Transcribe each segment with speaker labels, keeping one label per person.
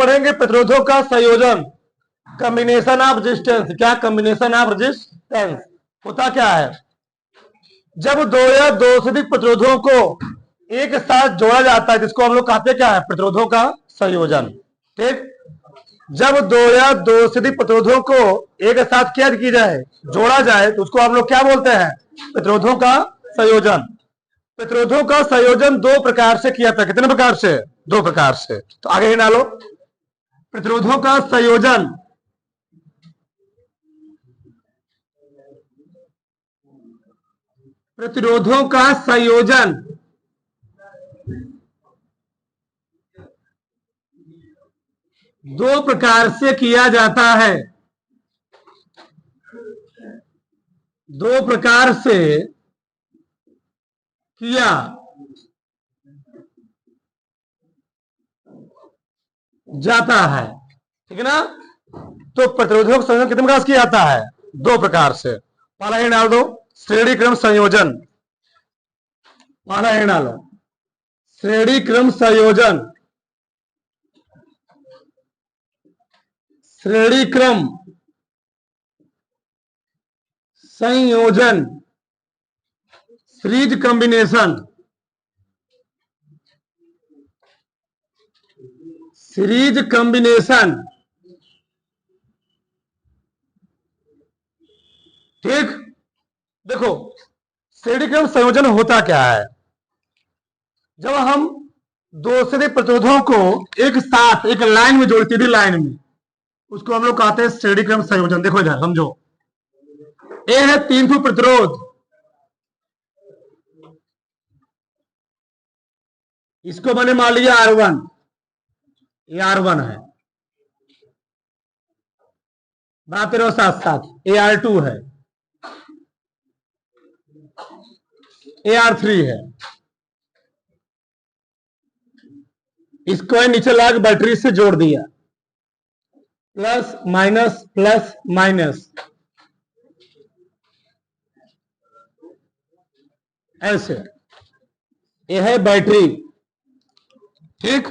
Speaker 1: पढ़ेंगे प्रतिरोधों का संयोजन, कॉम्बिनेशन ऑफ रेजिस्टेंस। क्या कॉम्बिनेशन ऑफ रेजिस्टेंस होता क्या है? जब दो या दो से अधिक प्रतिरोधों को एक साथ जोड़ा जाता है, जिसको हम लोग कहते हैं क्या है? प्रतिरोधों का संयोजन। ठीक, जब दो या दो से अधिक प्रतिरोधों को एक साथ क्या की जाए? जोड़ा जाए, तो उसको हम लोग क्या बोलते हैं? प्रतिरोधों का संयोजन। प्रतिरोधों का संयोजन दो प्रकार से किया था। कितने प्रकार से? दो प्रकार से। तो आगे ही डालो, प्रतिरोधों का संयोजन प्रतिरोधों का संयोजन दो प्रकार से किया जाता है। दो प्रकार से किया जाता है। ठीक है ना? तो प्रतिरोधों का संयोजन कितने प्रकार से किया जाता है? दो प्रकार से। पहला ही डाल दो, श्रेणी क्रम संयोजन। पहला ही डालो, श्रेणी क्रम संयोजन। श्रेणी क्रम संयोजन, सीरीज कॉम्बिनेशन। Series combination. ठीक, देखो श्रेणी क्रम संयोजन होता क्या है? जब हम दो से अधिक प्रतिरोधों को एक साथ एक लाइन में जोड़ते, सीधी लाइन में, उसको हम लोग कहते हैं श्रेणी क्रम संयोजन। देखो इधर समझो, ए है 300 प्रतिरोध, इसको मैंने मान लिया R1, ये R1 है। बनाते रहो साथ साथ, ये R2 है, ये R3 है। इसको नीचे लाकर बैटरी से जोड़ दिया, प्लस माइनस ऐसे। ये है बैटरी। ठीक,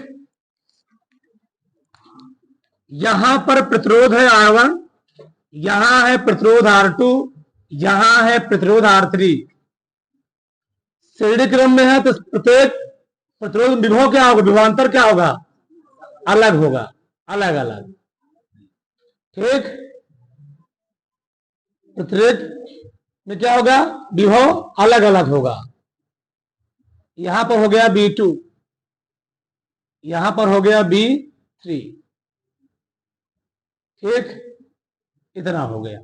Speaker 1: यहां पर प्रतिरोध है R1, यहां है प्रतिरोध R2, यहां है प्रतिरोध R3। श्रेणी क्रम में है तो प्रत्येक प्रतिरोध विभव क्या होगा? विभवांतर क्या होगा? अलग होगा, अलग अलग। ठीक, प्रत्येक में क्या होगा? विभव अलग अलग होगा। यहां पर हो गया B2, यहां पर हो गया B3। ठीक, इतना हो गया।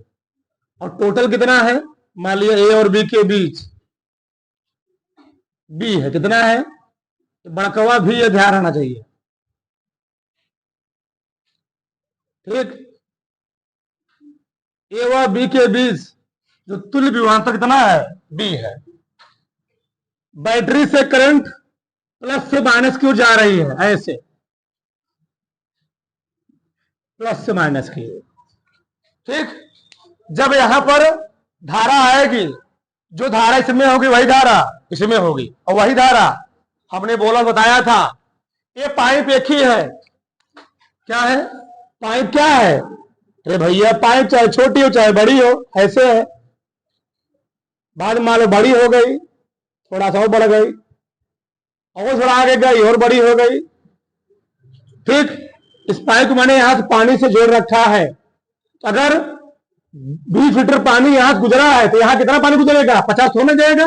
Speaker 1: और टोटल कितना है? मान लिया A और B के बीच B है, कितना है? बड़कवा भी ये ध्यान रहना चाहिए। ठीक, A व B के बीच जो तुल्य विभवांतर कितना है? B है। बैटरी से करंट प्लस से माइनस क्यों जा रही है? ऐसे प्लस से माइनस की। ठीक, जब यहां पर धारा आएगी, जो धारा इसमें होगी वही धारा इसमें होगी, और वही धारा हमने बोला बताया था। ये पाइप एक ही है। क्या है? पाइप क्या है? अरे भैया पाइप चाहे छोटी हो चाहे बड़ी हो, ऐसे है। बाद में मान लो बड़ी हो गई, थोड़ा सा और बढ़ गई, और थोड़ा आगे गई और बड़ी हो गई। ठीक, इस पाइप को मैंने यहां से पानी से जोड़ रखा है। अगर 20 लीटर पानी यहां से गुजरा है, तो यहां कितना पानी गुजरेगा? 50 होने जाएगा।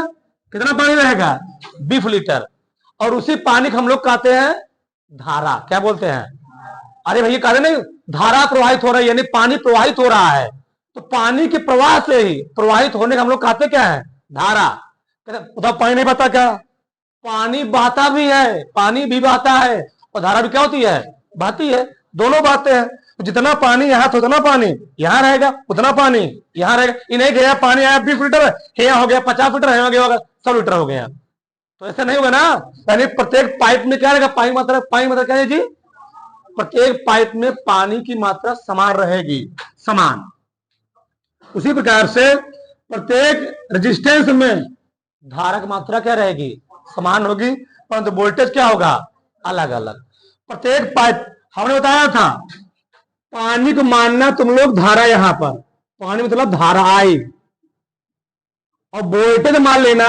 Speaker 1: कितना पानी रहेगा? 20 लीटर। और उसी पानी को हम लोग कहते हैं धारा। क्या बोलते हैं? अरे भैया कहते नहीं, धारा प्रवाहित हो रही है, यानी पानी प्रवाहित हो रहा है। तो पानी के प्रवाह से ही प्रवाहित होने का हम लोग कहते क्या है? धारा। बताओ, पानी नहीं बहता क्या? पानी बहता भी है, पानी भी बहता है, और धारा भी क्या होती है? बहती है। दोनों बहते हैं। तो जितना पानी यहाँ था उतना पानी यहाँ रहेगा, उतना पानी यहाँ रहेगा। इन्हें गया पानी आया 20 लीटर, यहाँ हो गया 50 लीटर, यहाँ गया 100 लीटर हो गया। तो ऐसा नहीं होगा ना। यानी प्रत्येक पाइप में क्या रहेगा? पानी मात्रा क्या है जी? प्रत्येक पाइप में पानी की मात्रा समान रहेगी, समान। उसी प्रकार से प्रत्येक रेजिस्टेंस में धारा की मात्रा क्या रहेगी? समान होगी, परंतु वोल्टेज क्या होगा? अलग अलग। प्रत्येक पाइप हमने बताया था पानी को मानना तुम लोग धारा, यहां पर पानी मतलब धारा आई, और वोल्टेज मान लेना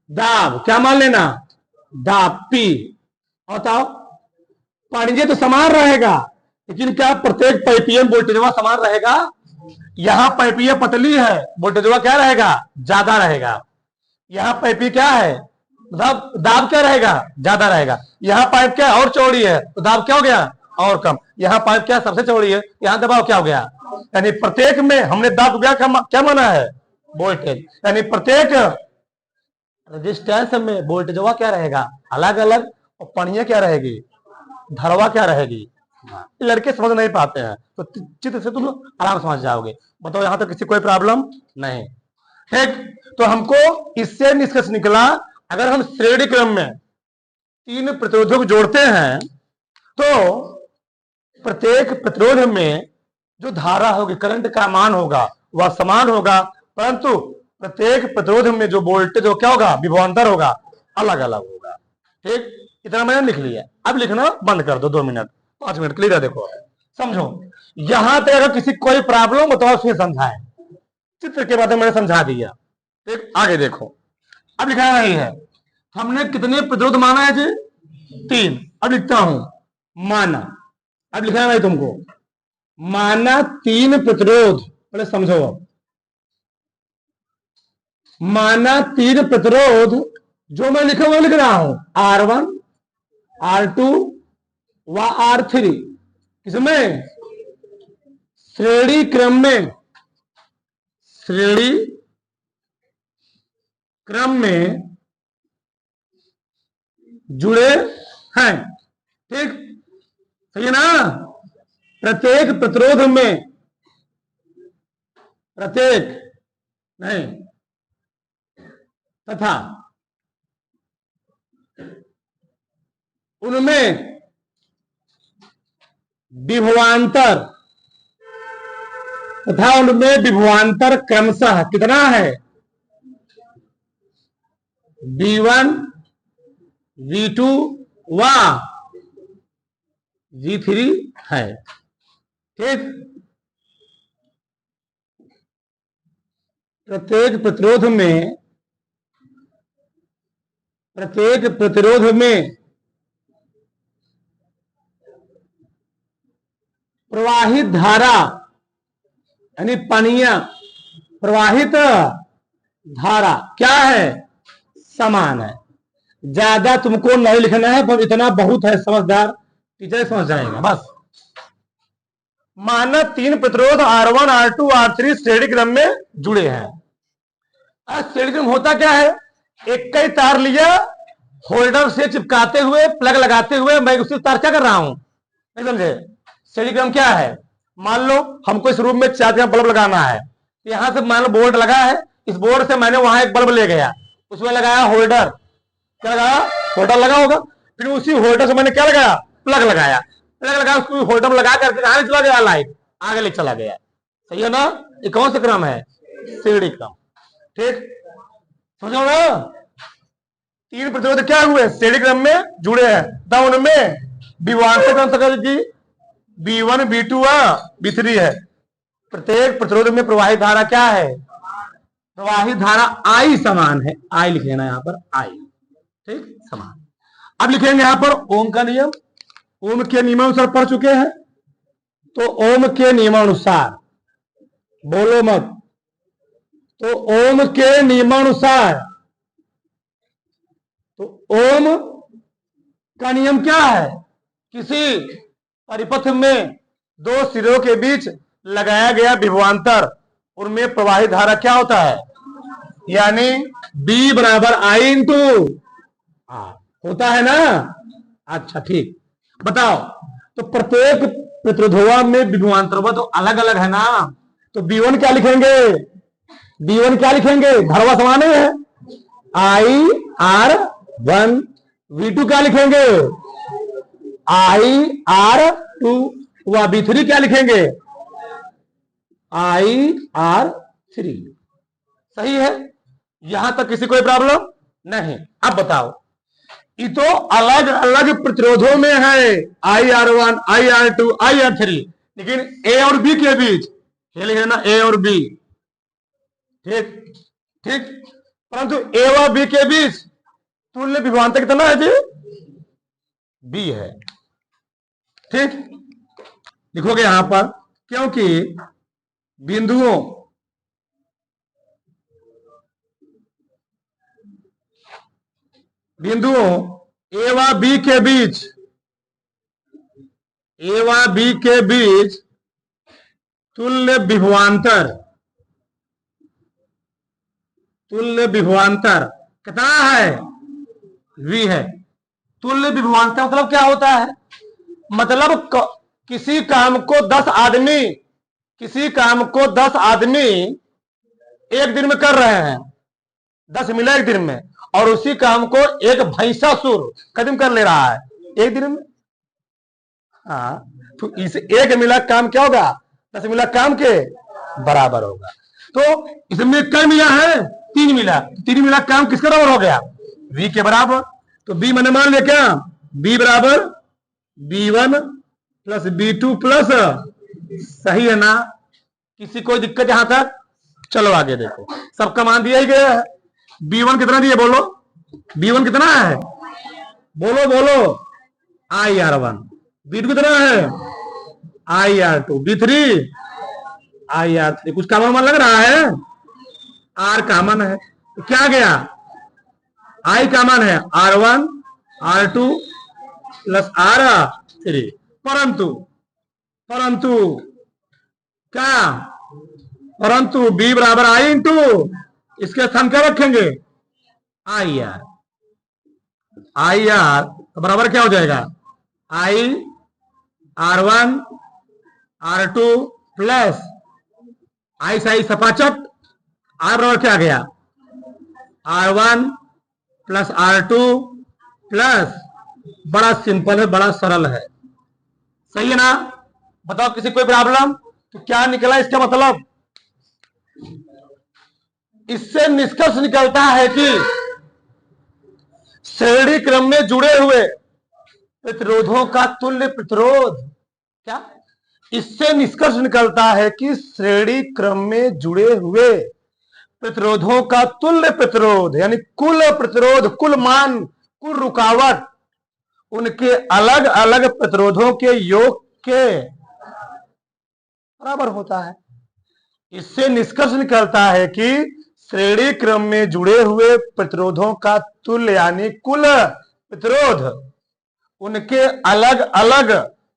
Speaker 1: दाब, क्या मान लेना, दाब पी। बताओ पानी तो समान रहेगा, लेकिन क्या प्रत्येक पाइपियन वोल्टेजवा समान रहेगा? यहां पाइपिया पतली है, वोल्टेजवा क्या रहेगा, ज्यादा रहेगा। यहां पाइपी क्या है, मतलब दाब क्या रहेगा, ज्यादा रहेगा। यहां पाइप क्या और चौड़ी है, तो दाब क्या हो गया, और कम। यहां पाइप क्या सबसे चौड़ी है, यहां दबाव क्या हो गया। यानी प्रत्येक में हमने दाब क्या माना है, वोल्टेज। यानी प्रत्येक रेजिस्टेंस में वोल्टेजवा क्या रहेगा, अलग अलग, और पढ़िए क्या रहेगी, धरवा क्या रहेगी। लड़के समझ नहीं पाते हैं, तो चित्र से तुम आराम समझ जाओगे। बताओ यहां तक किसी कोई प्रॉब्लम नहीं, ठीक। तो हमको इससे निष्कर्ष निकला, अगर हम श्रेणी क्रम में तीन प्रतिरोधों को जोड़ते हैं तो प्रत्येक प्रतिरोध में जो धारा होगी, करंट का मान होगा, वह समान होगा, परंतु प्रत्येक प्रतिरोध में जो वोल्टेज हो क्या होगा, विभवांतर होगा, अलग अलग होगा। ठीक, इतना मैंने लिख लिया। अब लिखना बंद कर दो, 2 मिनट 5 मिनट क्लियर है। देखो समझो, यहां तक अगर किसी कोई प्रॉब्लम बताओ फिर समझाएं, चित्र के बाद मैंने समझा दिया। ठीक, आगे देखो, अब लिखा नहीं है, हमने कितने प्रतिरोध माना है जी, 3। अब लिखता हूं माना, अब लिखना है भाई तुमको, माना 3 प्रतिरोध, पहले समझो। अब माना 3 प्रतिरोध, जो मैं लिखा वो लिख रहा हूं, R1 R2 व R3, किसमें, श्रेणी क्रम में, श्रेणी क्रम में जुड़े हैं। ठीक, सही है ना। प्रत्येक प्रतिरोध में, प्रत्येक नहीं तथा उनमें विभवांतर, तथा उनमें विभवांतर क्रमशः कितना है, V1 V2 व V3 है। ठीक, प्रत्येक प्रतिरोध में, प्रत्येक प्रतिरोध में प्रवाहित धारा, यानी पानिया प्रवाहित धारा क्या है, समान है। ज्यादा तुमको नहीं लिखना है, पर इतना बहुत है, समझदार टीचर समझ जाएगा बस। माना 3 प्रतिरोध R1 R2 R3 श्रेणी क्रम में जुड़े हैं। श्रेणी क्रम होता क्या है, एक कई तार लिया, होल्डर से चिपकाते हुए, प्लग लगाते हुए, मैं उसी तार क्या कर रहा हूं, नहीं समझे। श्रेणी क्रम क्या है, मान लो हमको इस रूम में 4 बल्ब लगाना है, यहां से मान लो बोर्ड लगा है, इस बोर्ड से मैंने वहां एक बल्ब ले गया, उसमें लगाया होल्डर, क्या लगाया, होल्डर लगा होगा। फिर उसी होल्डर से मैंने क्या लगाया, प्लग लगाया, प्लग लगाया, उसको होल्डर लगा करके कहां चला गया, लाइट आगे ले चला गया। सही है ना। ये कौन सा क्रम है, श्रेणी क्रम। ठीक, समझो ना। 3 प्रतिरोध क्या हुए, श्रेणी क्रम में जुड़े हैं, तब उनमें विभवांतर कौन सा जी, V1 V2 V3 है। प्रत्येक प्रतिरोध में प्रवाहित धारा क्या है, प्रवाहित धारा I समान है, I लिख लेना यहां पर I। ठीक, समान। अब लिखेंगे यहां पर ओम का नियम, ओम के नियमानुसार पढ़ चुके हैं, तो ओम के नियमानुसार, बोलो मत, तो ओम के नियमानुसार, तो ओम का नियम क्या है, किसी परिपथ में 2 सिरों के बीच लगाया गया विभवांतर, उनमें प्रवाहित धारा क्या होता है, यानी B बराबर I इंटू होता है ना। अच्छा ठीक, बताओ, तो प्रत्येक प्रतिरोधों में विभवांतर तो अलग अलग है ना, तो B1 क्या लिखेंगे, B1 क्या लिखेंगे, धरवा समान है, IR1। V2 क्या लिखेंगे, IR2। व V3 क्या लिखेंगे, IR3। सही है, यहां तक किसी कोई प्रॉब्लम नहीं। अब बताओ, ये तो अलग अलग प्रतिरोधों में है, IR1, IR2, IR3, लेकिन ए और बी के बीच लिखे ना, ए और बी, ठीक ठीक, परंतु ए और बी के बीच तुल्य विभवांतर कितना है जी? बी है, ठीक। लिखोगे यहां पर, क्योंकि बिंदुओं ए व बी के बीच, ए व बी के बीच तुल्य विभवांतर कितना है? v है। तुल्य विभवांतर मतलब क्या होता है? मतलब किसी काम को 10 आदमी एक दिन में कर रहे हैं, 10 मिला एक दिन में, और उसी काम को एक भैंसासुर कदम कर ले रहा है एक दिन में। हाँ, तो इस एक मिला काम क्या होगा? 10 मिला काम के बराबर होगा। तो इसमें क्या मिला है? 3 मिला। 3 मिला काम किसके बराबर हो गया? v के बराबर। तो b मैंने मान लिया क्या? b बराबर b1 प्लस b2 प्लस, सही है ना? किसी कोई दिक्कत यहां तक? चलो आगे देखो, सबका मान दिया ही गया है। b1 कितना दिया बोलो? b1 कितना है? बोलो बोलो, IR1। b2 कितना है? IR2। b3 IR3। कुछ कॉमन लग रहा है? R कॉमन है, तो क्या गया? I कॉमन है, R1 R2 प्लस R3। परंतु क्या? परंतु b बराबर I इंटू इसके स्थान क्या रखेंगे? IR। तो बराबर क्या हो जाएगा? I R1 R2 plus I से I सपाचक, R बराबर क्या आ गया? R1 प्लस R2 प्लस, बड़ा सिंपल है, बड़ा सरल है, सही है ना? बताओ किसी कोई प्रॉब्लम? तो क्या निकला इसका मतलब? इससे निष्कर्ष निकलता है कि श्रेणी क्रम में जुड़े हुए प्रतिरोधों का तुल्य प्रतिरोध, क्या? इससे निष्कर्ष निकलता है कि श्रेणी क्रम में जुड़े हुए प्रतिरोधों का तुल्य प्रतिरोध, यानी कुल प्रतिरोध, कुल मान, कुल रुकावट, उनके अलग अलग प्रतिरोधों के योग के बराबर होता है। इससे निष्कर्ष निकलता है कि श्रेणी क्रम में जुड़े हुए प्रतिरोधों का तुल्य यानी कुल प्रतिरोध उनके अलग अलग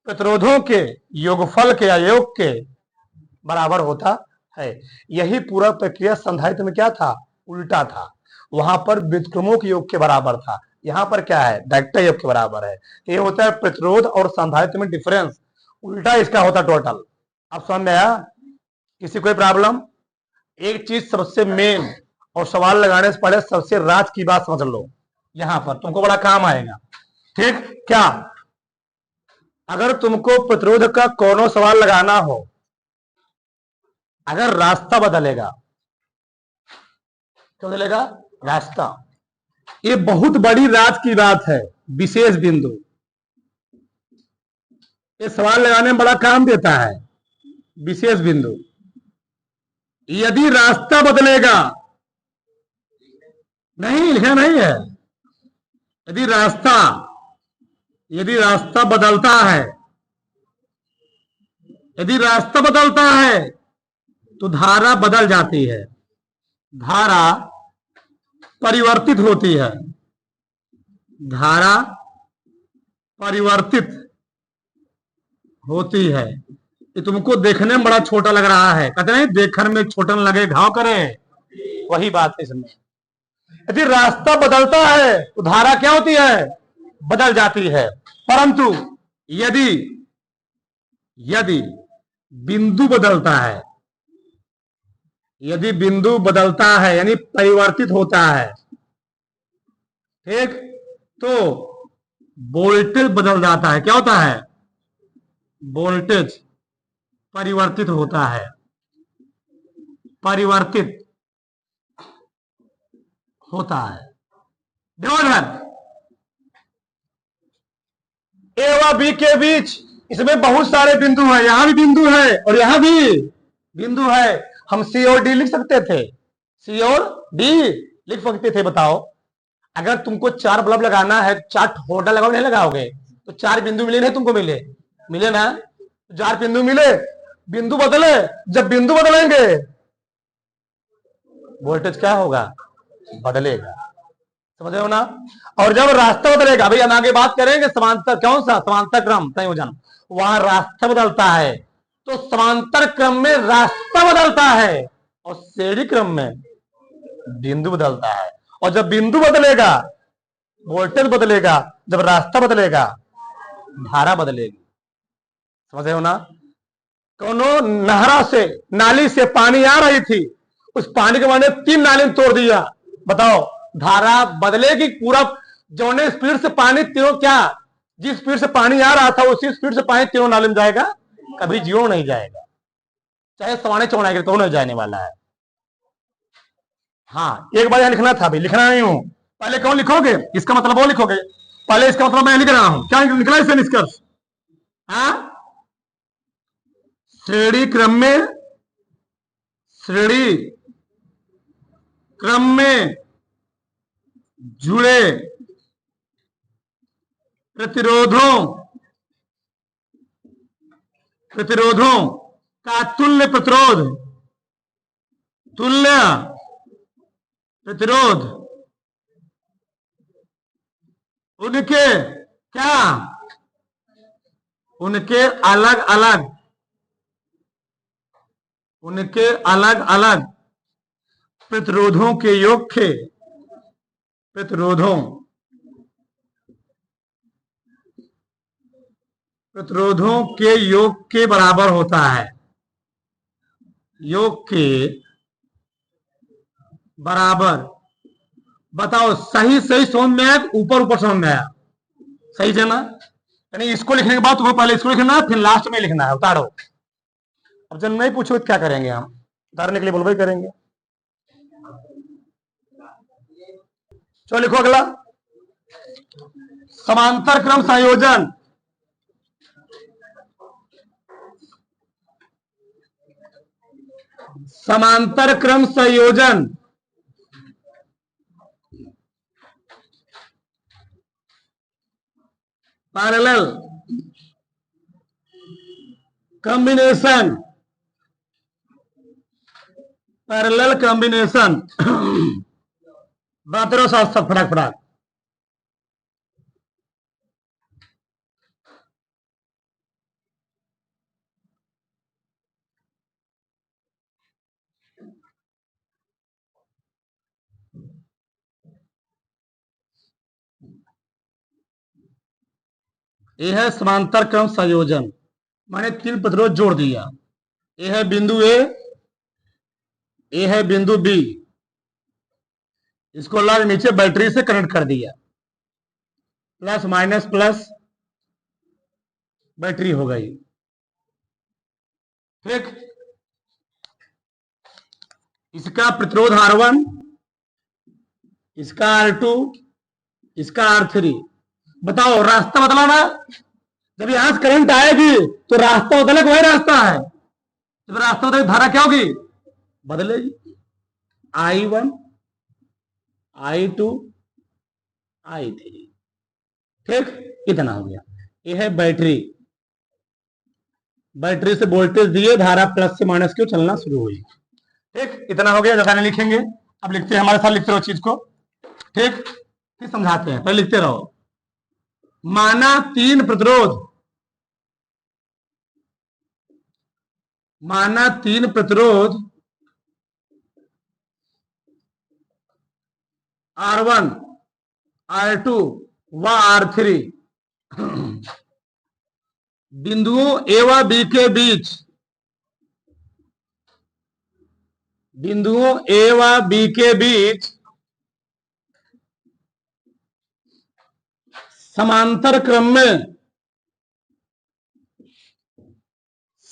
Speaker 1: प्रतिरोधों के योगफल के, अयोग के बराबर होता है। यही पूरा प्रक्रिया संधारित्र में क्या था? उल्टा था। वहां पर व्युत्क्रमों के योग के बराबर था, यहां पर क्या है? डायरेक्ट योग के बराबर है। ये होता है प्रतिरोध और संधारित्र में डिफरेंस, उल्टा इसका होता टोटल। अब समझ में आया? किसी कोई प्रॉब्लम? एक चीज सबसे मेन, और सवाल लगाने से पहले सबसे राज की बात समझ लो, यहां पर तुमको बड़ा काम आएगा, ठीक? क्या? अगर तुमको प्रतिरोध का कोनो सवाल लगाना हो, अगर रास्ता बदलेगा, क्या बदलेगा? रास्ता। ये बहुत बड़ी राज की बात है, विशेष बिंदु। ये सवाल लगाने में बड़ा काम देता है, विशेष बिंदु। यदि रास्ता बदलेगा, नहीं लिखा नहीं है, यदि रास्ता बदलता है, यदि रास्ता बदलता है तो धारा बदल जाती है, धारा परिवर्तित होती है, धारा परिवर्तित होती है। ये तुमको देखने में बड़ा छोटा लग रहा है, कहते नहीं देखने में छोटा न लगे घाव करे, वही बात है इसमें। यदि रास्ता बदलता है तो धारा क्या होती है? बदल जाती है। परंतु यदि बिंदु बदलता है, यदि बिंदु बदलता है यानी परिवर्तित होता है, ठीक, तो वोल्टेज बदल जाता है। क्या होता है? वोल्टेज परिवर्तित होता है, परिवर्तित होता है। ध्यान, ए व बी के बीच इसमें बहुत सारे बिंदु हैं, यहां भी बिंदु है और यहां भी बिंदु है। हम सी और डी लिख सकते थे, सी और डी लिख सकते थे। बताओ, अगर तुमको 4 बल्ब लगाना है, 4 होल्डर लगाओ, नहीं लगाओगे? तो 4 बिंदु मिले, नहीं तुमको मिले? मिले ना? 4 बिंदु मिले, बिंदु बदले, जब बिंदु बदलेंगे वोल्टेज क्या होगा? बदलेगा। समझ रहे हो ना? और जब रास्ता बदलेगा, भाई हम आगे बात करेंगे समांतर, कौन सा समांतर क्रम संयोजन, वहां रास्ता बदलता है। तो समांतर क्रम में रास्ता बदलता है और श्रेणी क्रम में बिंदु बदलता है। और जब बिंदु बदलेगा वोल्टेज बदलेगा, जब रास्ता बदलेगा धारा बदलेगी। समझ रहे हो ना? कोनो नहरा से, नाली से पानी आ रही थी, उस पानी के मैंने 3 नाली में तोड़ दिया। बताओ, धारा बदलेगी? पूरा जोने स्पीड से पानी तीनों, क्या जिस स्पीड से पानी आ रहा था उसी स्पीड से पानी तीनों नाली में जाएगा? कभी जीरो नहीं जाएगा, चाहे सवाने चौड़ाएगा तो नहीं जाने वाला है। हाँ, एक बार यहां लिखना था, भाई लिखना नहीं हूं। पहले कौन लिखोगे? इसका मतलब वो लिखोगे। पहले इसका मतलब मैं लिख रहा हूं, क्या निकला इससे निष्कर्ष? हाँ, श्रेणी क्रम में, श्रेणी क्रम में जुड़े प्रतिरोधों प्रतिरोधों का तुल्य प्रतिरोध, तुल्य प्रतिरोध उनके क्या, उनके अलग अलग, उनके अलग अलग प्रतिरोधों के योग के, प्रतिरोधों प्रतिरोधों के योग के बराबर होता है, योग के बराबर। बताओ, सही सही समझ में आया, ऊपर ऊपर समझ में आया? सही है ना? यानी इसको लिखने के बाद तुम्हें पहले इसको लिखना है, फिर लास्ट में लिखना है। उतारो। अब जब नहीं पूछो तो क्या करेंगे हम? उतारने के लिए बोलबो ही करेंगे। चलो लिखो अगला, समांतर क्रम संयोजन। समांतर क्रम संयोजन पैरेलल कॉम्बिनेशन, पैरेलल कॉम्बिनेशन। बात रहो साथ साथ फटाक फटाक। यह है समांतर क्रम संयोजन, मैंने 3 प्रतिरोध जोड़ दिया। यह है बिंदु ए, यह है बिंदु बी, इसको लाल नीचे बैटरी से कनेक्ट कर दिया, प्लस माइनस प्लस बैटरी हो गई। ठीक, इसका प्रतिरोध R1, इसका R2, इसका R3। बताओ, रास्ता बदला ना? जब यहां से करंट आएगी तो रास्ता बदले, वही रास्ता है। जब रास्ता बदले धारा क्या होगी? बदलेगी। I1, I2, I3। ठीक, इतना हो गया। यह है बैटरी, बैटरी से वोल्टेज दिए, धारा प्लस से माइनस की चलना शुरू हुई। ठीक, इतना हो गया। ज्यादा नहीं लिखेंगे, अब लिखते हैं, हमारे साथ लिखते रहो चीज को। ठीक, फिर समझाते हैं, पहले लिखते रहो। माना 3 प्रतिरोध, माना 3 प्रतिरोध R1, R2 व R3 बिंदुओं ए व बी के बीच, बिंदुओं ए व बी के बीच समांतर क्रम में,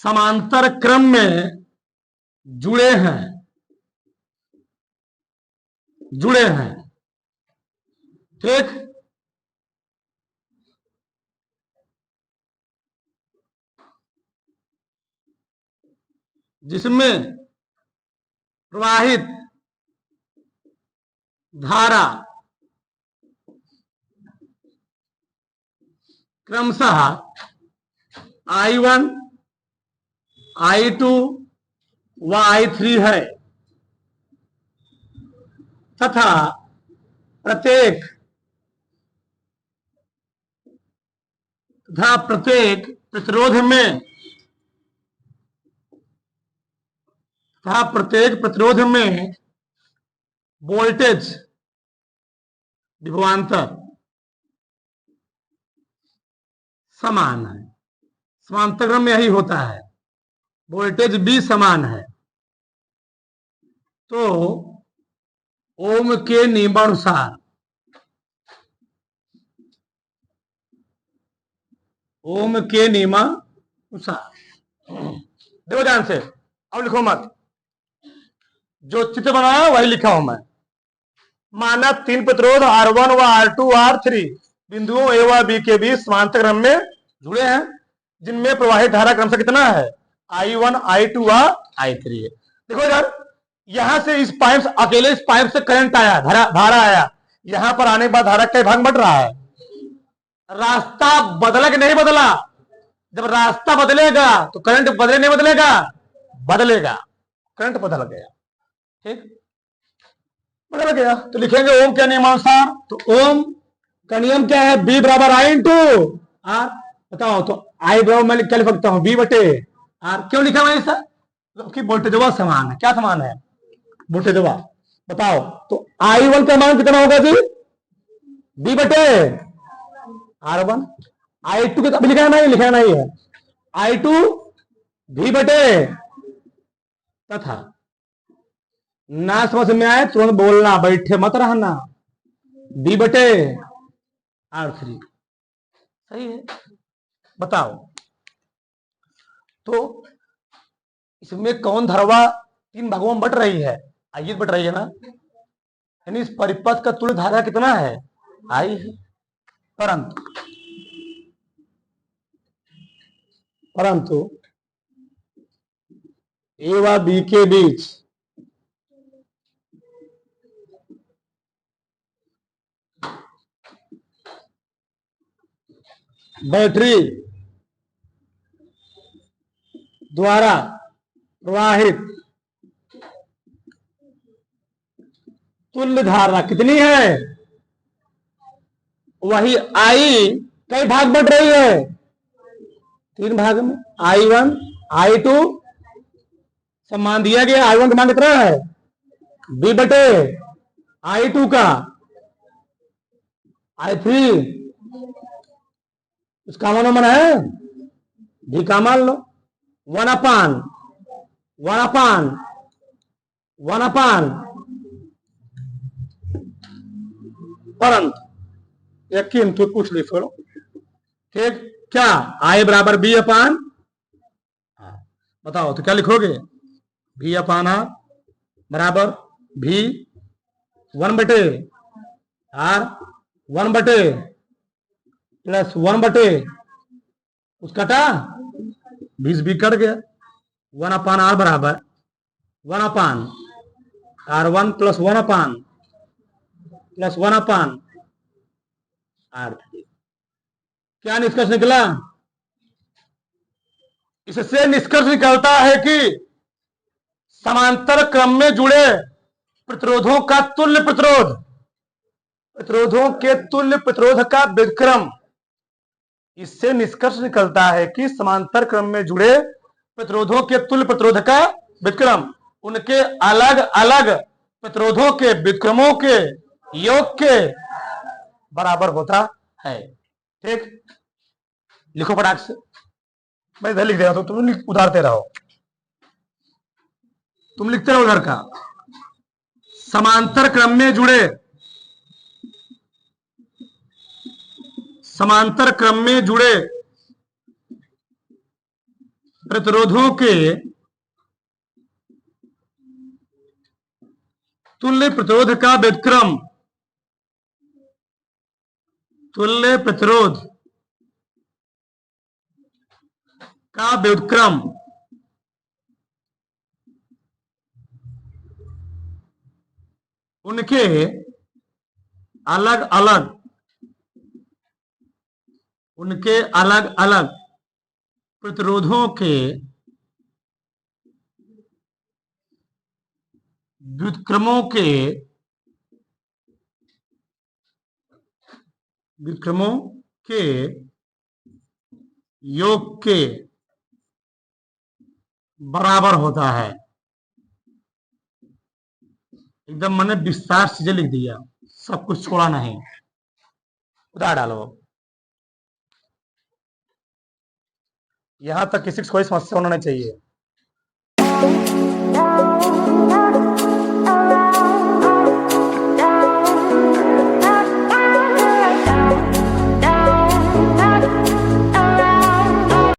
Speaker 1: समांतर क्रम में जुड़े हैं, जुड़े हैं। ठीक, जिसमें प्रवाहित धारा क्रमशः I1, I2 व I3 है तथा प्रत्येक प्रतिरोध में वोल्टेज विभवांतर समान है। समांतर क्रम में यही होता है, वोल्टेज भी समान है। तो ओम के नियमानुसार देखो ध्यान से, अब लिखो मत, जो चित्र बनाया वही लिखा हूं मैं। माना 3 प्रतिरोध R1 व R2 R3 बिंदुओं A व B के बीच समांतर क्रम में जुड़े हैं, जिनमें प्रवाहित धारा क्रमशः कितना है, I1, I2 व I3 है। देखो यार, यहां से इस पाइप, अकेले इस पाइप से करंट आया, धारा आया, यहां पर आने के बाद धारा कई भाग बट रहा है। रास्ता बदला कि नहीं बदला? जब रास्ता बदलेगा तो करंट बदले नहीं बदलेगा? बदलेगा, करंट बदल गया, ठीक, बदल गया। तो लिखेंगे ओम के नियमानुसार, तो ओम का नियम क्या है, बी बराबर आई इंटू आर। बताओ, तो आई बराबर मैं क्या लिख सकता हूं, बी बटे आर। क्यों लिखा मैंने सर? क्योंकि वोल्टेजवा समान है। क्या समान है? वोल्टेजवा। बताओ, तो I1 का मान कितना होगा जी, बी बटे R1। I2 के, अभी लिखा नहीं है, I2 भी बटे, तथा ना समझ में आए तुरंत बोलना, बैठे मत रहना, बी बटे R3। सही है? बताओ, तो इसमें कौन धारा 3 भागों में बट रही है, आई बट रही है ना, यानी इस परिपथ का तुल्य धारा कितना है, आई है। परंतु ए व बी के बीच बैटरी द्वारा प्रवाहित तुल्य धारा कितनी है, वही आई कई भाग बट रही है, 3 भाग में। I1, I2 सब मान दिया गया। I1 का मान कितना है, बी बटे I2 का, I3 उसका मान है भी का मान लो, 1/1 परंतु एक किंतु पूछ ली छोड़ो, ठीक, क्या I बराबर बी अपान, बताओ तो क्या लिखोगे, भी अपान आर बराबर भी 1 बटे आर, 1 बटे प्लस 1 बटे उस कटा 20 भी कट गया, 1/R बराबर 1/R1 प्लस 1/R3। क्या निष्कर्ष निकला? इससे निष्कर्ष निकलता है कि समांतर क्रम में जुड़े प्रतिरोधों का तुल्य प्रतिरोध, प्रतिरोधों के तुल्य प्रतिरोध का व्युत्क्रम। इससे निष्कर्ष निकलता है कि समांतर क्रम में जुड़े प्रतिरोधों के तुल्य प्रतिरोध का व्युत्क्रम उनके अलग अलग प्रतिरोधों के व्युत्क्रमों के योग के बराबर होता है। ठीक, लिखो फटाक से, मैं इधर लिख दे रहा हूं, तुम उधारते रहो, तुम लिखते रहो उधर का। समांतर क्रम में जुड़े, समांतर क्रम में जुड़े प्रतिरोधों के तुल्य प्रतिरोध का व्युत्क्रम, तुल्य प्रतिरोध का व्युत्क्रम उनके अलग अलग प्रतिरोधों के व्युत्क्रमों के योग के बराबर होता है। एकदम मैंने विस्तार से लिख दिया, सब कुछ छोड़ा नहीं। उदाहरण डालो। यहां तक किसी को कोई समस्या होना नहीं चाहिए।